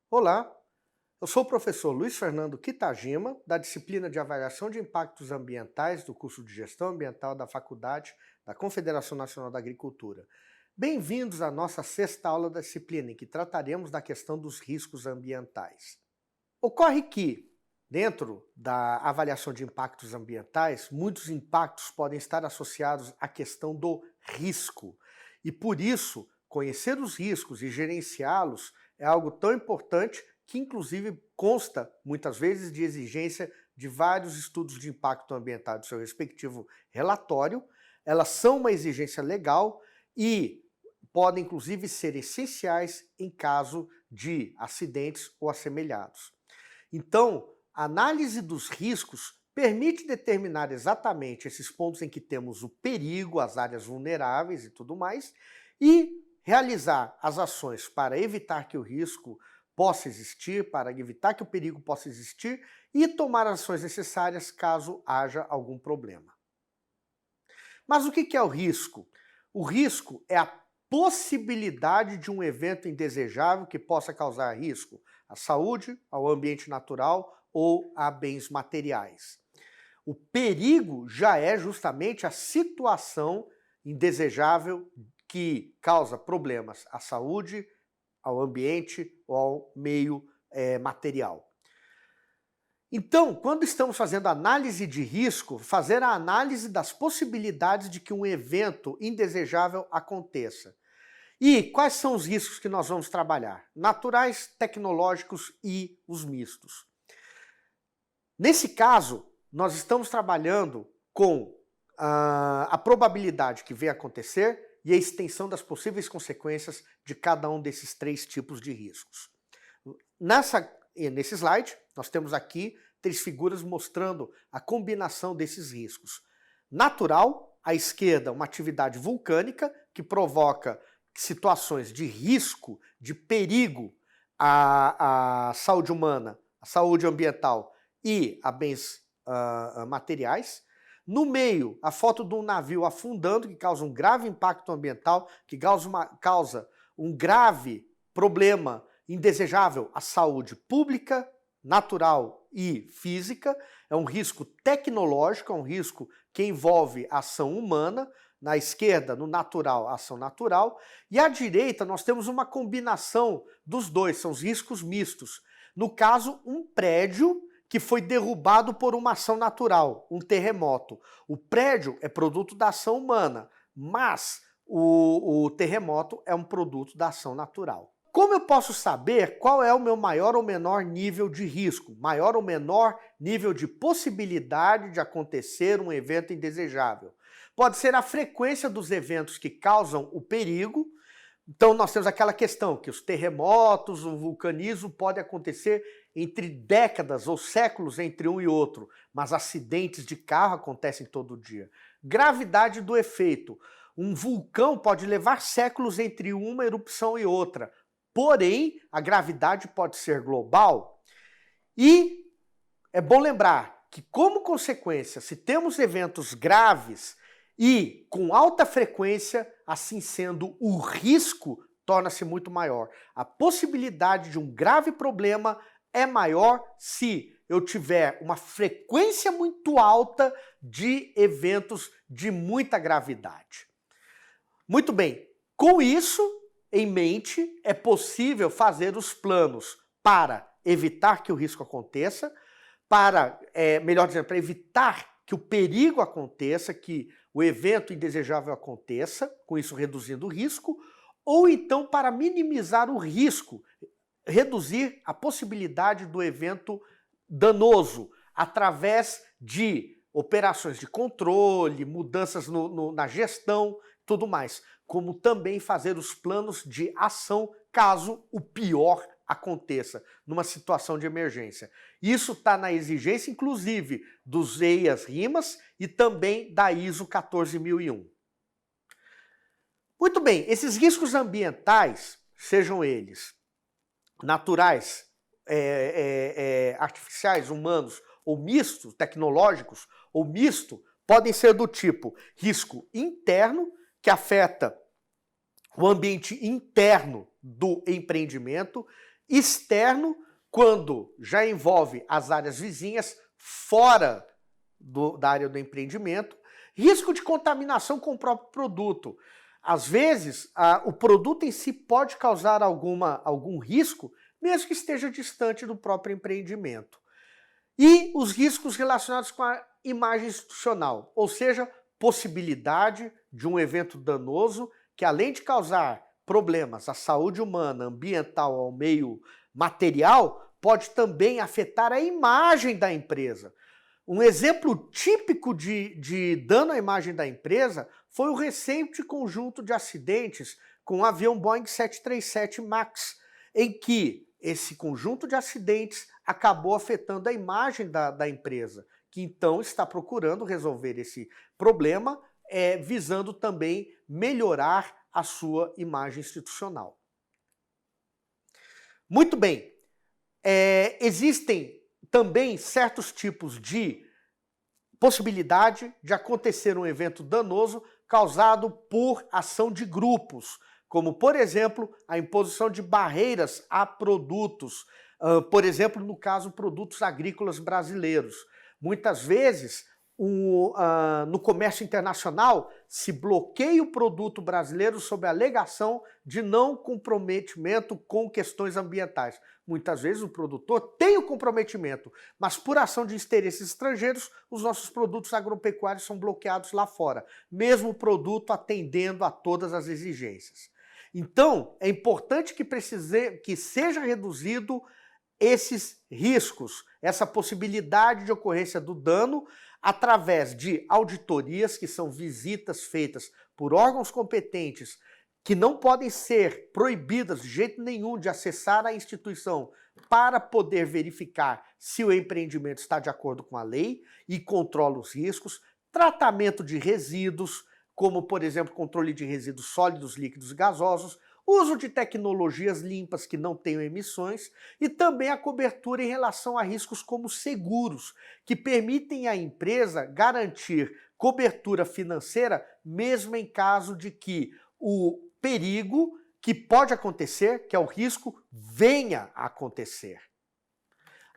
Olá, eu sou o professor Luiz Fernando Kitajima, da disciplina de Avaliação de Impactos Ambientais do curso de Gestão Ambiental da Faculdade da Confederação Nacional da Agricultura. Bem-vindos à nossa sexta aula da disciplina, em que trataremos da questão dos riscos ambientais. Ocorre que, dentro da avaliação de impactos ambientais, muitos impactos podem estar associados à questão do risco. E por isso, conhecer os riscos e gerenciá-los é algo tão importante que, inclusive, consta, muitas vezes, de exigência de vários estudos de impacto ambiental do seu respectivo relatório. Elas são uma exigência legal e podem, inclusive, ser essenciais em caso de acidentes ou assemelhados. Então, a análise dos riscos permite determinar exatamente esses pontos em que temos o perigo, as áreas vulneráveis e tudo mais, e realizar as ações para evitar que o risco possa existir, para evitar que o perigo possa existir e tomar as ações necessárias caso haja algum problema. Mas o que é o risco? O risco é a possibilidade de um evento indesejável que possa causar risco à saúde, ao ambiente natural ou a bens materiais. O perigo já é justamente a situação indesejável que causa problemas à saúde, ao ambiente ou ao meio material. Então, quando estamos fazendo análise de risco, fazer a análise das possibilidades de que um evento indesejável aconteça. E quais são os riscos que nós vamos trabalhar? Naturais, tecnológicos e os mistos. Nesse caso, nós estamos trabalhando com a probabilidade que venha acontecer e a extensão das possíveis consequências de cada um desses três tipos de riscos. Nesse slide, nós temos aqui três figuras mostrando a combinação desses riscos. Natural, à esquerda, uma atividade vulcânica que provoca situações de risco, de perigo à saúde humana, à saúde ambiental e a bens materiais. No meio, a foto de um navio afundando, que causa um grave impacto ambiental, que causa um grave problema indesejável à saúde pública, natural e física. É um risco tecnológico, é um risco que envolve ação humana. Na esquerda, no natural, ação natural. E à direita, nós temos uma combinação dos dois, são os riscos mistos. No caso, um prédio que foi derrubado por uma ação natural, um terremoto. O prédio é produto da ação humana, mas o terremoto é um produto da ação natural. Como eu posso saber qual é o meu maior ou menor nível de risco, maior ou menor nível de possibilidade de acontecer um evento indesejável? Pode ser a frequência dos eventos que causam o perigo. Então nós temos aquela questão que os terremotos, o vulcanismo pode acontecer entre décadas ou séculos entre um e outro, mas acidentes de carro acontecem todo dia. Gravidade do efeito. Um vulcão pode levar séculos entre uma erupção e outra, porém a gravidade pode ser global. E é bom lembrar que, como consequência, se temos eventos graves e com alta frequência, assim sendo, o risco torna-se muito maior. A possibilidade de um grave problema é maior se eu tiver uma frequência muito alta de eventos de muita gravidade. Muito bem, com isso em mente, é possível fazer os planos para evitar que o risco aconteça, para evitar que o perigo aconteça, que o evento indesejável aconteça, com isso reduzindo o risco, ou então para minimizar o risco, reduzir a possibilidade do evento danoso, através de operações de controle, mudanças na gestão, tudo mais, como também fazer os planos de ação caso o pior aconteça numa situação de emergência. Isso está na exigência, inclusive, dos EIAS-RIMAS e também da ISO 14001. Muito bem, esses riscos ambientais, sejam eles naturais, artificiais, humanos ou mistos, tecnológicos ou misto, podem ser do tipo risco interno, que afeta o ambiente interno do empreendimento, externo, quando já envolve as áreas vizinhas, fora da área do empreendimento. Risco de contaminação com o próprio produto. Às vezes, o produto em si pode causar algum risco, mesmo que esteja distante do próprio empreendimento. E os riscos relacionados com a imagem institucional, ou seja, possibilidade de um evento danoso que, além de causar problemas à saúde humana, ambiental, ao meio material, pode também afetar a imagem da empresa. Um exemplo típico de dano à imagem da empresa foi o recente conjunto de acidentes com o avião Boeing 737 MAX, em que esse conjunto de acidentes acabou afetando a imagem da empresa, que então está procurando resolver esse problema, visando também melhorar a sua imagem institucional. Muito bem, existem também certos tipos de possibilidade de acontecer um evento danoso causado por ação de grupos, como, por exemplo, a imposição de barreiras a produtos, por exemplo, no caso, produtos agrícolas brasileiros. Muitas vezes, no comércio internacional, se bloqueia o produto brasileiro sob a alegação de não comprometimento com questões ambientais. Muitas vezes o produtor tem o comprometimento, mas por ação de interesses estrangeiros, os nossos produtos agropecuários são bloqueados lá fora, mesmo o produto atendendo a todas as exigências. Então, é importante que seja reduzido esses riscos, essa possibilidade de ocorrência do dano, através de auditorias, que são visitas feitas por órgãos competentes, que não podem ser proibidas de jeito nenhum de acessar a instituição para poder verificar se o empreendimento está de acordo com a lei e controla os riscos, tratamento de resíduos, como, por exemplo, controle de resíduos sólidos, líquidos e gasosos, uso de tecnologias limpas que não tenham emissões e também a cobertura em relação a riscos como seguros, que permitem à empresa garantir cobertura financeira mesmo em caso de que o perigo que pode acontecer, que é o risco, venha a acontecer.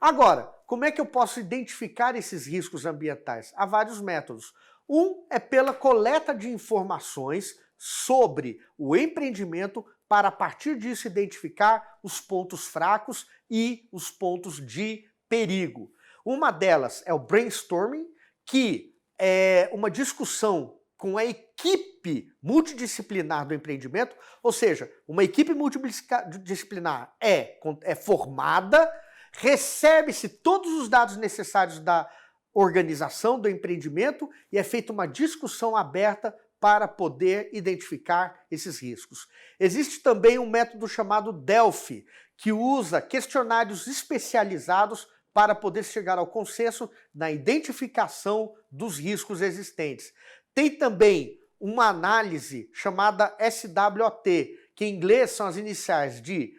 Agora, como é que eu posso identificar esses riscos ambientais? Há vários métodos. Um é pela coleta de informações sobre o empreendimento para, a partir disso, identificar os pontos fracos e os pontos de perigo. Uma delas é o brainstorming, que é uma discussão com a equipe multidisciplinar do empreendimento, ou seja, uma equipe multidisciplinar é formada, recebe-se todos os dados necessários da organização do empreendimento e é feita uma discussão aberta para poder identificar esses riscos. Existe também um método chamado Delphi, que usa questionários especializados para poder chegar ao consenso na identificação dos riscos existentes. Tem também uma análise chamada SWOT, que em inglês são as iniciais de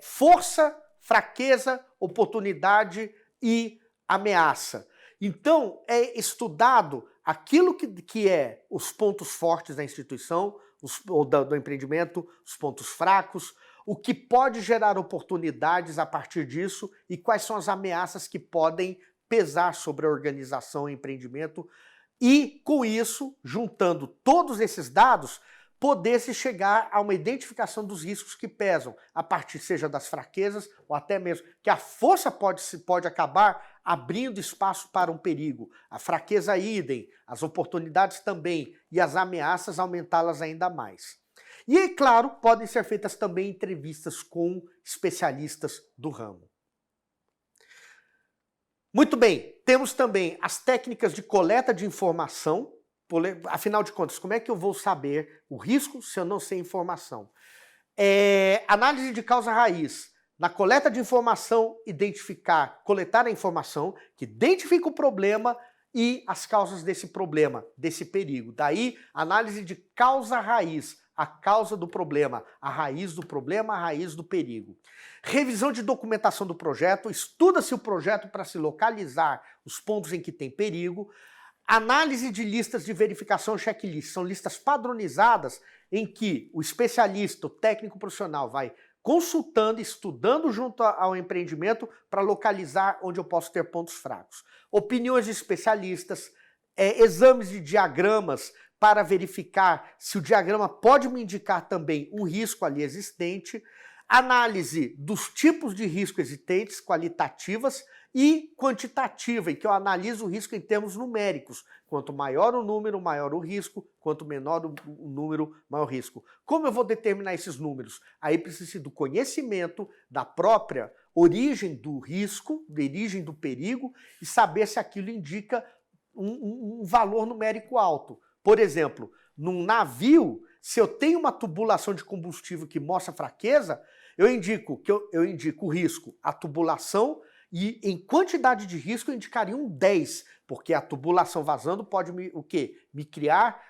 força, fraqueza, oportunidade e ameaça. Então, é estudado aquilo que é os pontos fortes da instituição, ou do empreendimento, os pontos fracos, o que pode gerar oportunidades a partir disso e quais são as ameaças que podem pesar sobre a organização e empreendimento. E, com isso, juntando todos esses dados, poder-se chegar a uma identificação dos riscos que pesam, a partir seja das fraquezas ou até mesmo que a força pode acabar abrindo espaço para um perigo, a fraqueza idem, as oportunidades também e as ameaças aumentá-las ainda mais. E, claro, podem ser feitas também entrevistas com especialistas do ramo. Muito bem, temos também as técnicas de coleta de informação. Afinal de contas, como é que eu vou saber o risco se eu não sei informação? Análise de causa raiz. Na coleta de informação, coletar a informação que identifica o problema e as causas desse problema, desse perigo. Daí, análise de causa raiz, a causa do problema, a raiz do problema, a raiz do perigo. Revisão de documentação do projeto, estuda-se o projeto para se localizar os pontos em que tem perigo. Análise de listas de verificação checklist, são listas padronizadas em que o especialista, o técnico profissional vai consultando, estudando junto ao empreendimento para localizar onde eu posso ter pontos fracos. Opiniões de especialistas, exames de diagramas para verificar se o diagrama pode me indicar também um risco ali existente, análise dos tipos de risco existentes, qualitativas e quantitativa, em que eu analiso o risco em termos numéricos. Quanto maior o número, maior o risco, quanto menor o número, maior o risco. Como eu vou determinar esses números? Aí precisa do conhecimento da própria origem do risco, da origem do perigo, e saber se aquilo indica um valor numérico alto. Por exemplo, num navio, se eu tenho uma tubulação de combustível que mostra fraqueza, eu indico o risco, a tubulação, e em quantidade de risco eu indicaria um 10, porque a tubulação vazando pode me criar,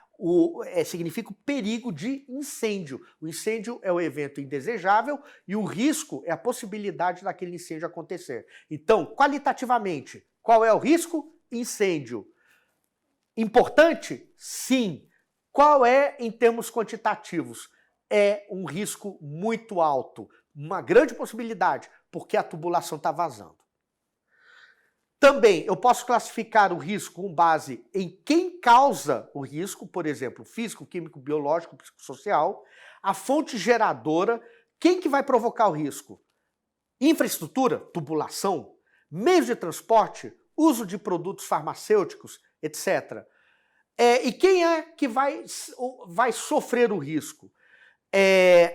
significa o perigo de incêndio. O incêndio é o evento indesejável e o risco é a possibilidade daquele incêndio acontecer. Então, qualitativamente, qual é o risco? Incêndio. Importante? Sim. Qual é em termos quantitativos? É um risco muito alto, uma grande possibilidade, porque a tubulação está vazando. Também eu posso classificar o risco com base em quem causa o risco, por exemplo, físico, químico, biológico, psicossocial, a fonte geradora, quem que vai provocar o risco? Infraestrutura, tubulação, meios de transporte, uso de produtos farmacêuticos, etc. E quem é que vai sofrer o risco?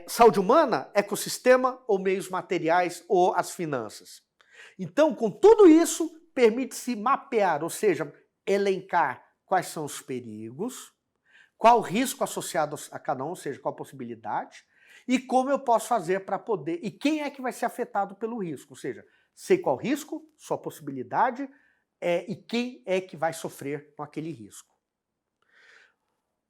Saúde humana, ecossistema ou meios materiais ou as finanças? Então, com tudo isso, permite-se mapear, ou seja, elencar quais são os perigos, qual o risco associado a cada um, ou seja, qual a possibilidade, e como eu posso fazer para poder, e quem é que vai ser afetado pelo risco, ou seja, sei qual o risco, sua possibilidade, e quem é que vai sofrer com aquele risco.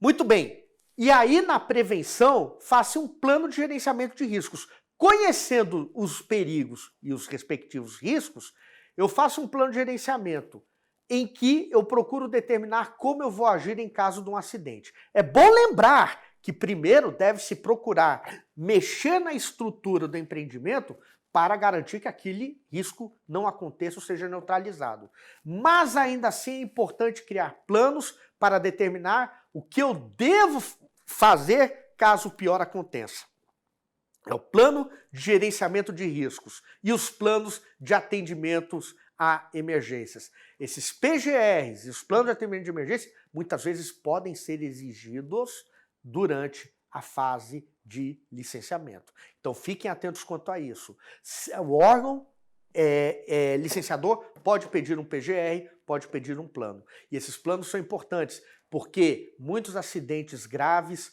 Muito bem, e aí na prevenção, faça um plano de gerenciamento de riscos. Conhecendo os perigos e os respectivos riscos, eu faço um plano de gerenciamento em que eu procuro determinar como eu vou agir em caso de um acidente. É bom lembrar que primeiro deve-se procurar mexer na estrutura do empreendimento para garantir que aquele risco não aconteça ou seja neutralizado. Mas ainda assim é importante criar planos para determinar o que eu devo fazer caso o pior aconteça. É o plano de gerenciamento de riscos e os planos de atendimentos a emergências. Esses PGRs e os planos de atendimento de emergência muitas vezes podem ser exigidos durante a fase de licenciamento. Então fiquem atentos quanto a isso. O órgão licenciador pode pedir um PGR, pode pedir um plano. E esses planos são importantes porque muitos acidentes graves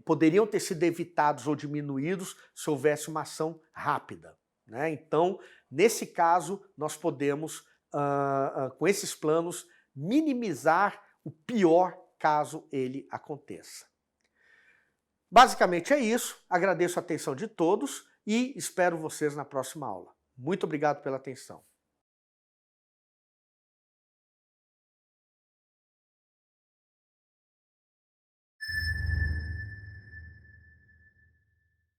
poderiam ter sido evitados ou diminuídos se houvesse uma ação rápida, né? Então, nesse caso, nós podemos, com esses planos, minimizar o pior caso ele aconteça. Basicamente é isso. Agradeço a atenção de todos e espero vocês na próxima aula. Muito obrigado pela atenção.